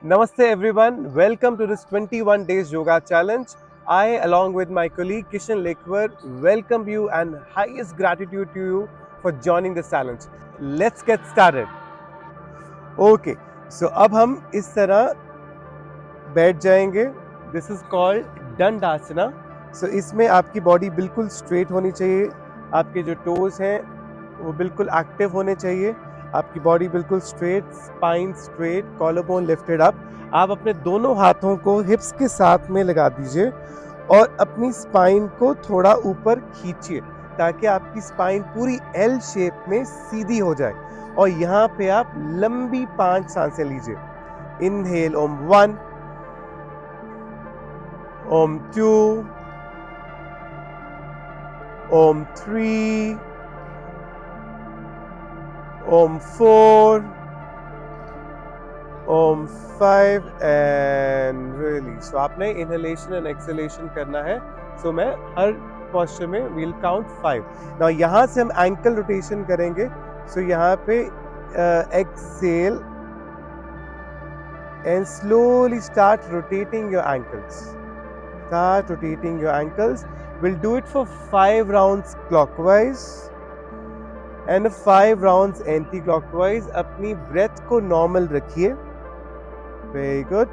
Namaste everyone, welcome to this 21 days yoga challenge. I along with my colleague Kishan Lekwer welcome you and highest gratitude to you for joining this challenge. Let's get started. Okay, so अब हम इस तरह बैठ जाएंगे. This is called दंडासना. So इसमें आपकी body बिल्कुल straight होनी चाहिए. आपके जो टोज हैं वो बिल्कुल एक्टिव होने चाहिए. आपकी बॉडी बिल्कुल straight, spine straight, collar bone lifted up. आप अपने दोनों हाथों को हिप्स के साथ में लगा दीजिए और अपनी स्पाइन को थोड़ा ऊपर खींचिए ताकि आपकी स्पाइन पूरी एल शेप में सीधी हो जाए. और यहाँ पे आप लंबी 5 सांसें लीजिए. Inhale Om 1, Om 2, Om 3, Om 4, Om 5 and release. तो आपने इनहेलेशन एंड एक्सहेलेशन करना है. सो मैं हर पोस्चर में वील काउंट 5. नाउ यहाँ से हम एंकल रोटेशन करेंगे. सो यहाँ पे exhale and slowly start rotating your ankles. Start rotating your ankles. We'll do it for 5 rounds clockwise and 5 rounds anti-clockwise. अपनी breath को normal रखिए. Very good.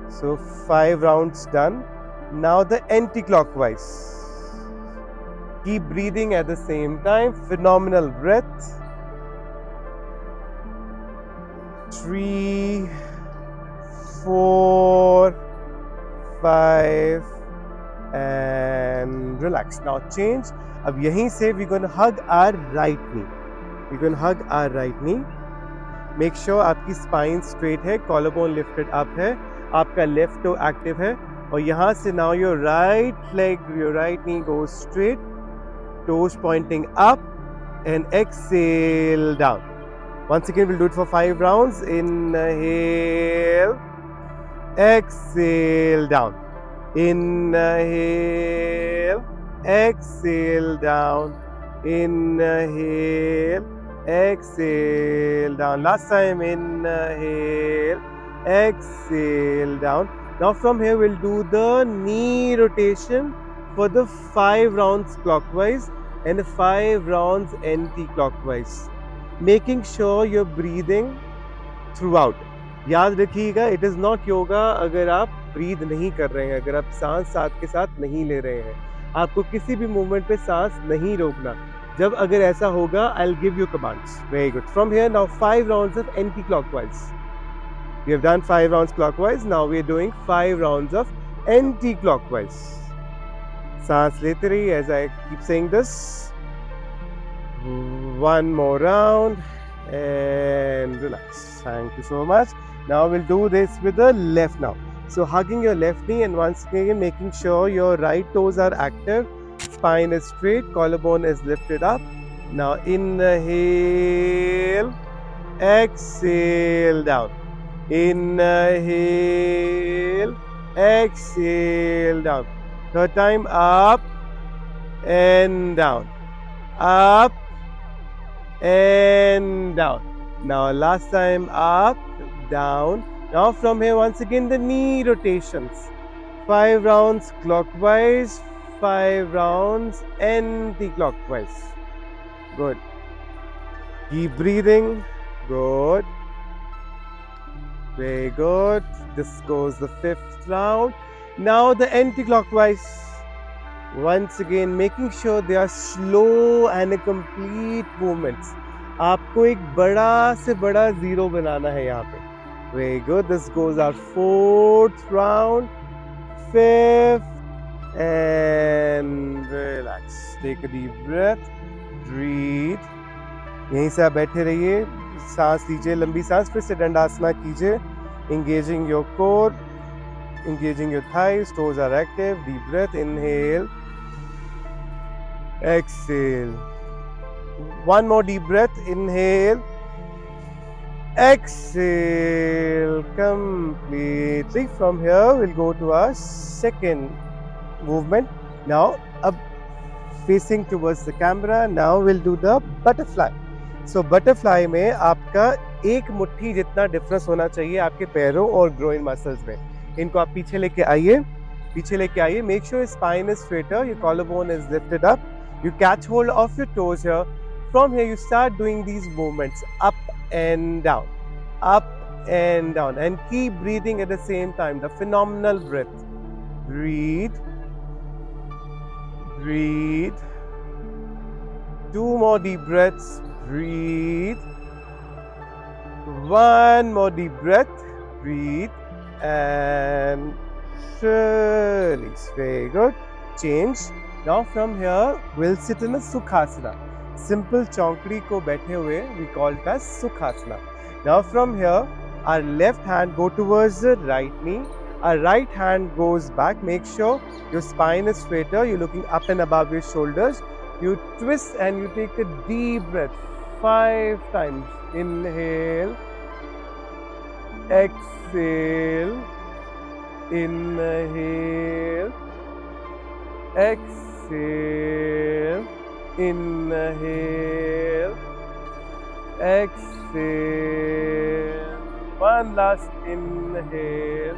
So 5 rounds done. Now the anti-clockwise. Keep breathing at the same time. Phenomenal breath. 3, 4, 5 and relax. Now change. अब यहीं से we're going to hug our right knee. We're going to hug our right knee. Make sure आपकी spine straight है, collarbone lifted up है, आपका left toe active है. और यहाँ से now your right leg, your right knee goes straight, toes pointing up and exhale down. Once again we'll do it for 5 rounds. Inhale, exhale down. Inhale, exhale down. Inhale, exhale down. Last time. Inhale, exhale down. Now from here we'll do the knee rotation for the 5 rounds clockwise and 5 rounds anti-clockwise. Making sure you're breathing throughout. याद रखिएगा, it is not yoga अगर आप breathe नहीं कर रहे हैं, अगर आप सांस साथ के साथ नहीं ले रहे हैं. आपको किसी भी मूवमेंट पे सांस नहीं रोकना. जब अगर ऐसा होगा, I will give you commands. Very good. From here now 5 rounds of anti clockwise. We have done 5 rounds clockwise. Now we are doing 5 rounds of anti clockwise. सांस लेते रहिए as I keep saying this. One more round and relax. Thank you so much. Now we'll do this with the left now. So hugging your left knee and once again making sure your right toes are active. Spine is straight, collarbone is lifted up. Now inhale, exhale down. Inhale, exhale down. Third time, up and down. Up and down. Now last time, up, down. Now from here once again the knee rotations. 5 rounds clockwise, 5 rounds anti-clockwise. Good. Keep breathing. Good. Very good. This goes the 5th round. Now the anti-clockwise. Once again making sure they are slow and a complete movements. आपको एक बड़ा से बड़ा zero बनाना है यहाँ पे. Very good. This goes our 4th round, 5th and relax. Take a deep breath. Breathe. यहीं से आप बैठे रहिए, सांस लीजिए, लंबी सांस. फिर से दंडासना कीजिए. Engaging your core, engaging your thighs, toes are active. Deep breath. Inhale, exhale. One more deep breath. Inhale, exhale completely. From here we'll go to our second movement. Now up facing towards the camera. Now we'll do the butterfly. So butterfly में आपका एक मुट्ठी जितना difference होना चाहिए आपके पैरों और ग्रोइन मसल्स में। इनको आप पीछे लेके आइए, पीछे लेके आइए। Make sure spine is straighter, your collarbone is lifted up, you catch hold of your toes here. From here you start doing these movements up and down, up and down, and keep breathing at the same time. The phenomenal breath. Breathe, breathe. 2 more deep breaths. Breathe. 1 more deep breath. Breathe and release. Very good. Change. Now from here we'll sit in a Sukhasana. Simple chaunkdi ko baithe hue we call it as Sukhasana. Now from here our left hand go towards the right knee. Our right hand goes back. Make sure your spine is straighter. You're looking up and above your shoulders. You twist and you take a deep breath 5 times. Inhale, exhale, inhale, exhale, inhale, exhale. One last inhale,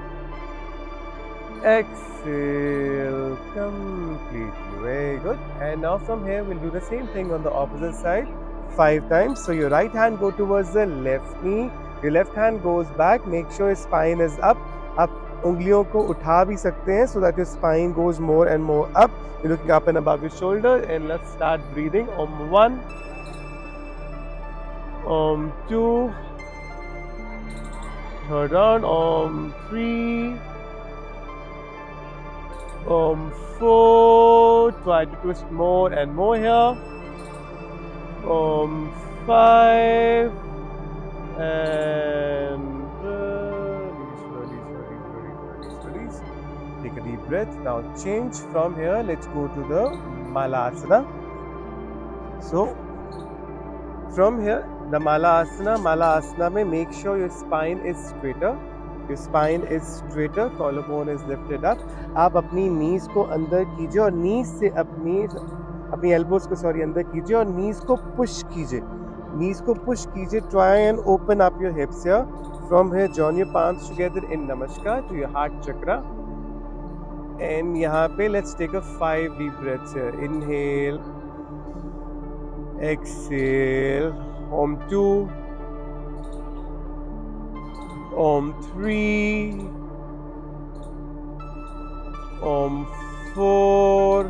exhale completely. Very good. And now from here we'll do the same thing on the opposite side 5 times. So your right hand go towards the left knee, your left hand goes back. Make sure your spine is up. आप उंगलियों को उठा भी सकते हैं so that your spine goes more and more up. You're looking up and above your shoulder. And let's start breathing. Om 1, Om 2, third round, Om 3, Om 4, try to twist more and more here. Om 5, and release. Take a deep breath. Now change from here. Let's go to the Malasana. So from here, the Malasana mein make sure your spine is straighter. Your spine is straighter, collarbone is lifted up. आप अपनी knees को अंदर कीजिए और knees से अपनी elbows को अंदर कीजिए और knees को push कीजिए. Knees को push कीजिए. Try and open up your hips here. From here, join your palms together in Namaskar to your heart chakra. And यहाँ पे let's take a 5 deep breaths here. Inhale, exhale. Om 2, Om 3, Om 4,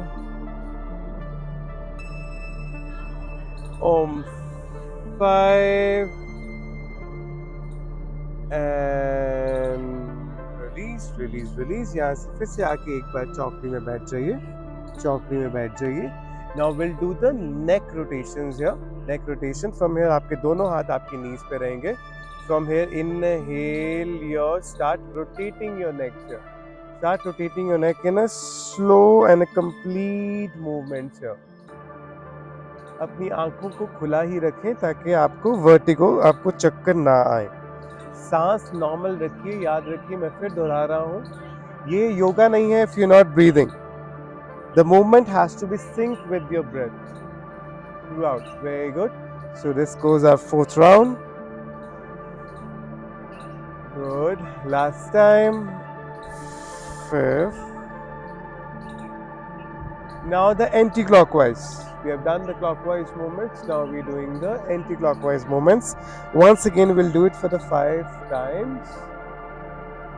Om 5, and release. यहाँ से फिर से आके एक बार चौकड़ी में बैठ जाइए. Now we'll do the neck rotations here. Neck rotation. From here आपके दोनों हाथ आपकी knees पे रहेंगे. From here, inhale, start rotating your neck here. Start rotating your neck in a slow and a complete movement here. अपनी आंखों को खुला ही रखें ताकि आपको वर्टिगो, आपको चक्कर ना आए. सांस नॉर्मल रखिए. याद रखिए, मैं फिर दोहरा रहा हूँ, ये योगा नहीं है if you're not breathing. The movement has to be synced with your breath throughout. Very good. So this goes our 4th round. Good. Last time. 5th. Now the anti-clockwise. We have done the clockwise movements. Now we're doing the anti-clockwise movements. Once again, we'll do it for the 5 times.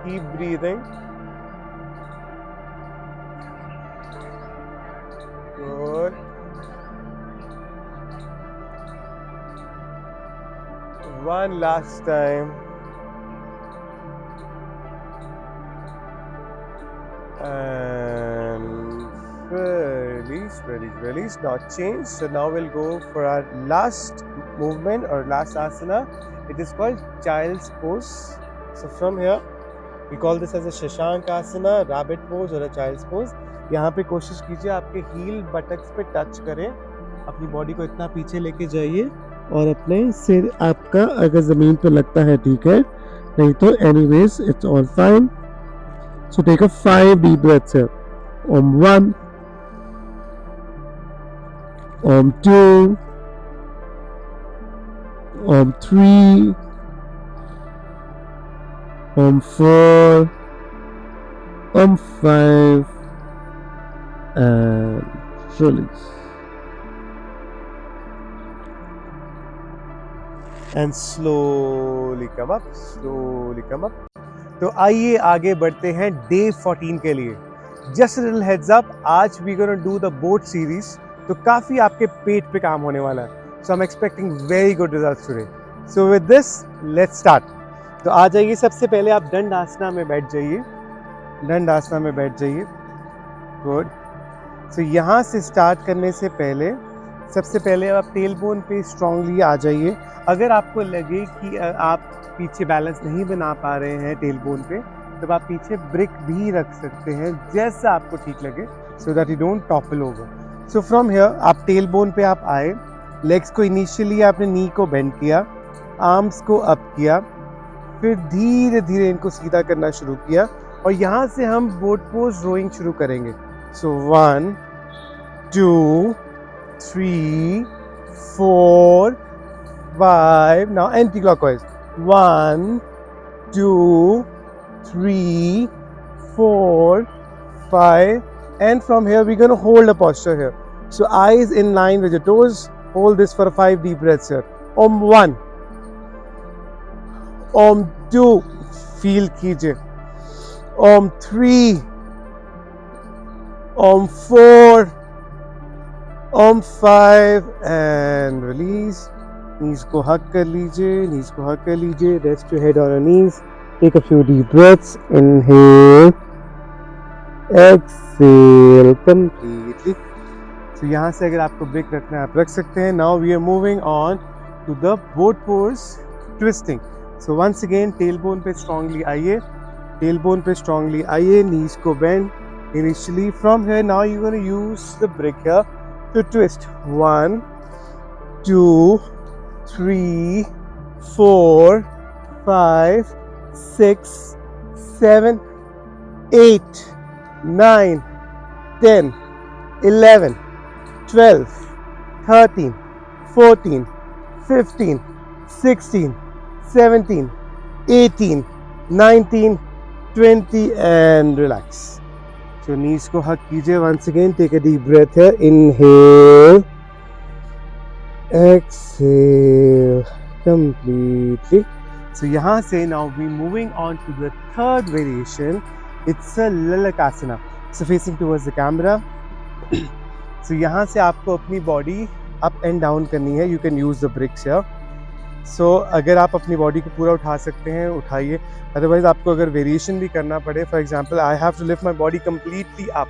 Keep breathing. Good. One last time. And release. Now change. So now we'll go for our last movement or last asana. It is called child's pose. So from here we call this as a Shashank asana, rabbit pose or a child's pose. यहाँ पे कोशिश कीजिए आपके heal buttocks पे touch करें. अपनी body को इतना पीछे लेके जाइए और अपने सिर आपका अगर जमीन पे लगता है ठीक है, नहीं तो anyways it's all fine. So take a 5 deep breaths here. Om 1, Om 2, Om 3, 4, 5, and release. And slowly come up, slowly come up. तो आइए आगे बढ़ते हैं डे 14 के लिए. जस्ट लिटिल हेड्स अप, आज we gonna do the boat series. तो काफ़ी आपके पेट पे काम होने वाला है. So I am expecting very good results today. So with this let's start. तो आ जाइए, सबसे पहले आप दंड आसना में बैठ जाइए. दंड आसना में बैठ जाइए. गुड. सो यहाँ से स्टार्ट करने से पहले सबसे पहले आप टेल बोन पे स्ट्रांगली आ जाइए. अगर आपको लगे कि आप पीछे बैलेंस नहीं बना पा रहे हैं टेल बोन पे, तब आप पीछे ब्रिक भी रख सकते हैं, जैसा आपको ठीक लगे, so that you don't topple over. So from here आप टेल बोन पे आप आए. लेग्स को इनिशियली आपने नी को बेंड किया, आर्म्स को अप किया, फिर धीरे धीरे इनको सीधा करना शुरू किया और यहाँ से हम बोट पोज रोइंग शुरू करेंगे. सो 1, 2, 3, 4, 5. Now anti-clockwise. 1, 2, 3, 4, 5. And from here we're going to hold a posture here. So eyes in line with your toes. Hold this for 5 deep breaths here. Om 1. Om 2. Feel कीजिए. Om 3. Om 4. Om 5 and release. Knees को hug कर लीजिए, knees को hug कर लीजिए. Rest your head on your knees. Take a few deep breaths. Inhale. Exhale completely. So यहाँ से अगर आपको ब्रेक रखना है आप रख सकते हैं. Now we are moving on to the boat pose twisting. So once again tailbone पे strongly आइए. Tailbone पे strongly आइए. Knees को bend. Initially from here now you're going to use the brick here to twist. 1, 2, 3, 4, 5, 6, 7, 8, 9, 10, 11, 12, 13, 14, 15, 16, 17, 18, 19, 20 and relax. So knees को hug कीजिए. Once again take a deep breath here. Inhale. Exhale completely. So यहाँ से now we moving on to the third variation. It's a Lalakasana. So facing towards the camera. So यहाँ से आपको अपनी body up and down करनी है. You can use the bricks here. So अगर आप अपनी बॉडी को पूरा उठा सकते हैं उठाइए. अदरवाइज आपको अगर वेरिएशन भी करना पड़े, for example I have to lift my body completely up,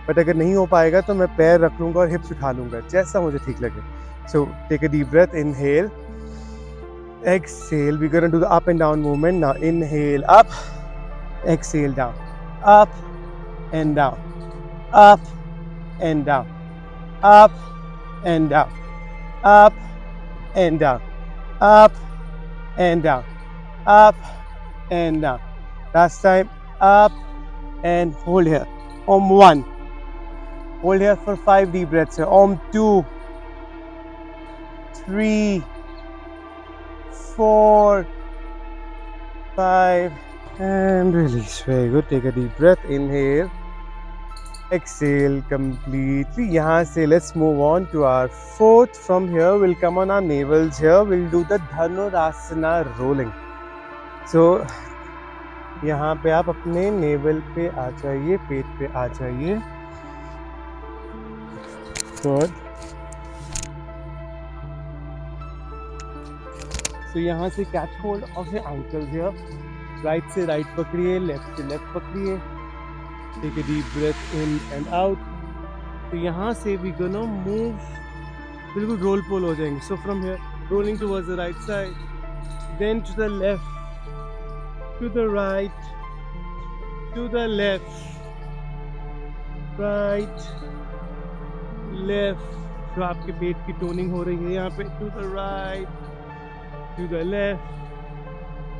but अगर नहीं हो पाएगा तो मैं पैर रख लूँगा और हिप्स उठा लूँगा, जैसा मुझे ठीक लगे. So take a deep breath. Inhale. Exhale. We gonna do the up and down movement. Now inhale up. Exhale down. Up and down. Up and down. Up and down. Up and down. Up and down, up and down. Last time, up and hold here. Om 1. Hold here for 5 deep breaths here. Om 2, 3, 4, 5 and release. Very good. Take a deep breath. Inhale. Exhale completely. यहाँ से let's move on to our fourth. From here we'll come on our navels here. We'll do the Dhanurasana rolling. So यहाँ पे आप अपने naval पे आ जाइए, पेट पे आ जाइए. Good. So यहाँ से catch hold of your ankles here. Right से right पकड़िए, left से left पकड़िए. Take a deep breath in and out. तो यहाँ से we gonna move, बिल्कुल roll pull हो जाएंगे. So from here rolling towards the right side, then to the left, to the right, to the left, right, left. तो आपके पेट की toning हो रही है यहाँ पे. To the right, to the left,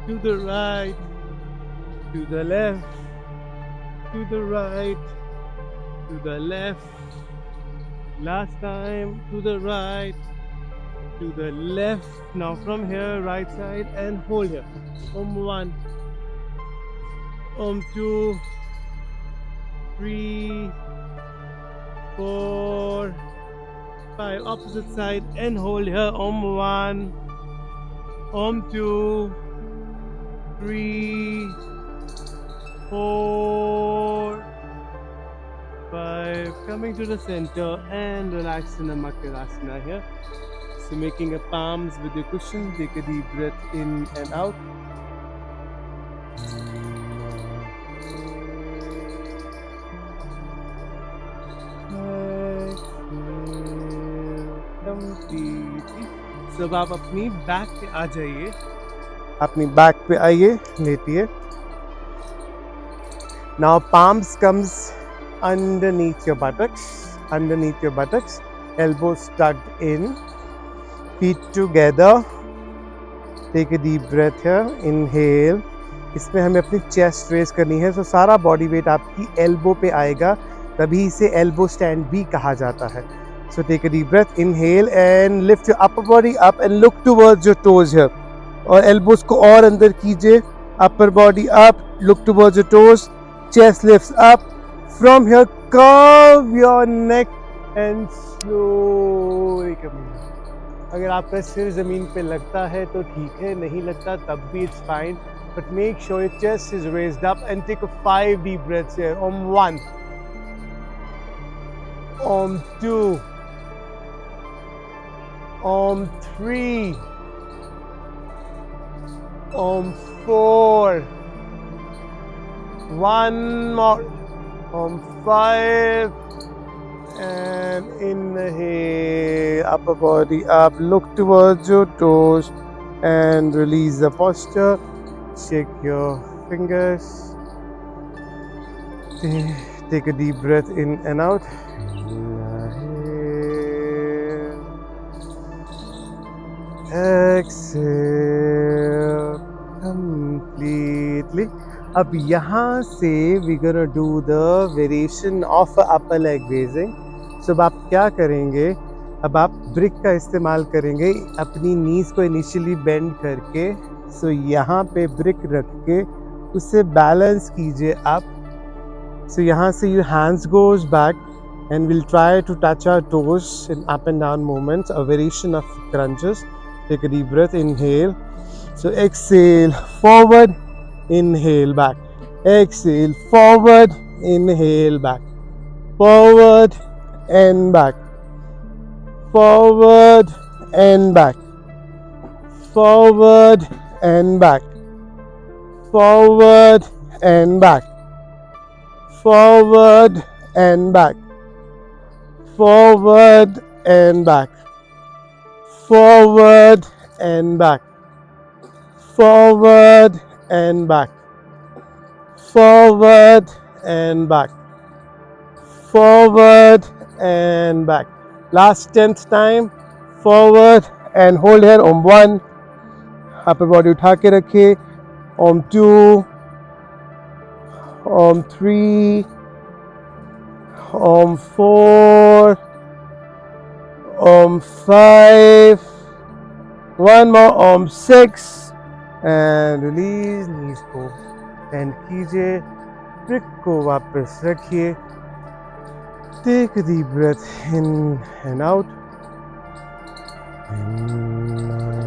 to the right, to the left, to the right, to the left. Last time, to the right, to the left. Now from here, right side and hold here. Om 1, 2, 3, 4, 5. Opposite side and hold here. 1, 2, 3, 4, 5. Coming to the center and relax in a Makarasana here. So making a palms with your cushion. Take a deep breath in and out. Completely. सब आप अपनी back पे आ जाइए, अपनी back पे आइए, लेटिए. Now palms comes underneath your buttocks, elbows tucked in, feet together. Take a deep breath here, inhale. इसमें हमें अपनी चेस्ट रेज करनी है, तो सारा बॉडी वेट आपकी एल्बो पे आएगा, तभी इसे एल्बो स्टैंड भी कहा जाता है. So take a deep breath, inhale and lift your upper body up and look towards your toes here. और elbows को और अंदर कीजिए, upper body up, look towards your toes, chest lifts up. From here, curve your neck and slowly come in. अगर आपका सिर ज़मीन पे लगता है तो ठीक है, नहीं लगता तब भी it's fine. But make sure your chest is raised up and take a 5 deep breaths here. 1, 2, 3, 4, 1 more, 5, and inhale, upper body up, look towards your toes and release the posture. Shake your fingers. Take a deep breath in and out. Exhale completely. अब यहाँ से we gonna do the variation of upper leg raising. So अब आप क्या करेंगे? अब आप brick का इस्तेमाल करेंगे अपनी नीज को इनिशियली बेंड करके. सो यहाँ पे ब्रिक रख के उससे बैलेंस कीजिए आप. सो यहाँ से your hands goes back and we'll try to touch our toes in up and down movements, a variation of crunches. Take a deep breath, inhale. So exhale, forward, inhale, back. Exhale, forward, inhale, back. Forward and back. Forward and back. Forward and back. Forward and back. Forward and back. Forward and back. Forward and back. Forward and back. Forward and back. Forward and back. Last 10th time. Forward and hold here. 1. Upper body उठा के रखिए. 2. 3. 4. 5. 1 more. 6. And release. Knees को bend कीजिए. Brick को वापस रखिए. Take a deep breath in and out. Inhale.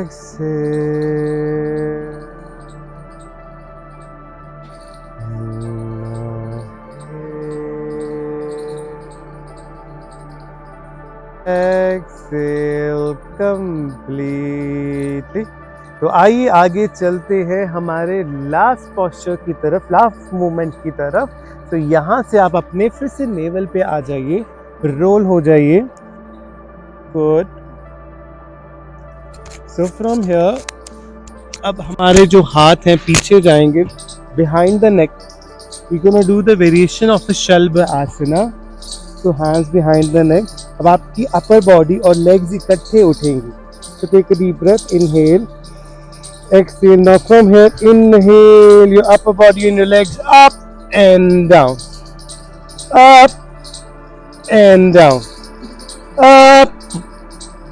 Exhale. Exhale completely. तो आइए आगे चलते हैं हमारे लास्ट पोस्चर की तरफ, लास्ट मूवमेंट की तरफ. तो यहाँ से आप अपने फिर से नेवल पे आ जाइए, रोल हो जाइए. गुड. सो फ्रॉम हियर अब हमारे जो हाथ हैं पीछे जाएंगे, behind the neck. We gonna do the variation of the Shalabhasana. So hands behind the neck. अब आपकी अपर बॉडी और लेग्स इकट्ठे उठेंगी. So take a deep breath, inhale, exhale. Now from here, inhale your upper body and your legs up and down, up and down, up